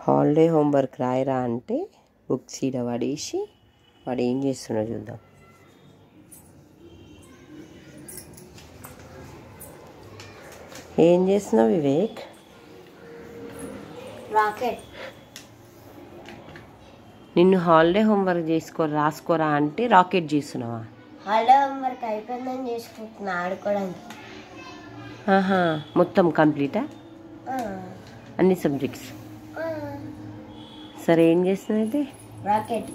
Holiday homework రాయరా అంటే books ఈడ పడేసి వాడు ఏం చేస్తున్నా చూద్దాం. ఏం చేస్తున్నావు వివేక్? రాకెట్. నిన్ను హాలిడే హోంవర్క్ రాసుకోరా అంటే రాకెట్ చేస్తున్నావా? హాలిడే హోంవర్క్ అయిపోయిందని చేసుకుంటున్నా ఆడుకోవడానికి. ఆహా, మొత్తం కంప్లీటా? అన్ని సబ్జెక్ట్స్? సరే, ఏం చేస్తున్నావు అయితే? రాకెట్.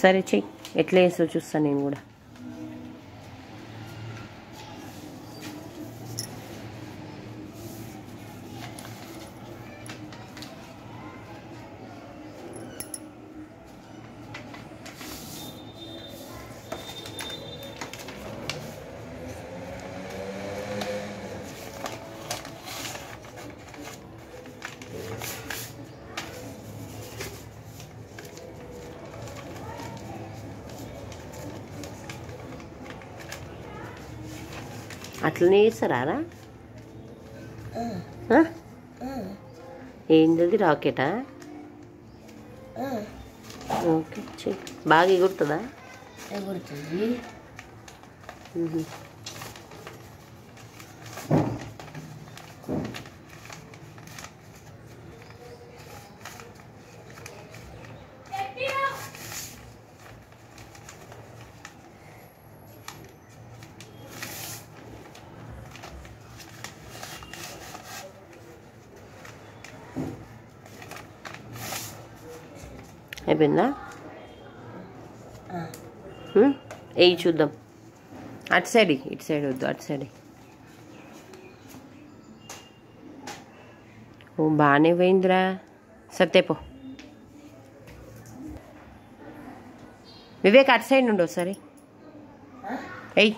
సరే చెయ్యి, ఎట్లా చేస్తావు చూస్తాను నేను కూడా. అట్లనే చేస్తారా? ఏంటది, రాకెటా? ఓకే, చెయ్యి. బాగా ఎగురుతుందా? ఎగురుతుంది. అయిపోయిందా? ఏయి చూద్దాం. అటు సైడ్, ఇటు సైడ్ వద్దు, అటు సైడ్. ఓ, బాగానే పోయిందిరా. సత్యపో. వివేక్, అటు సైడ్ నుండి ఒకసారి ఎయ్.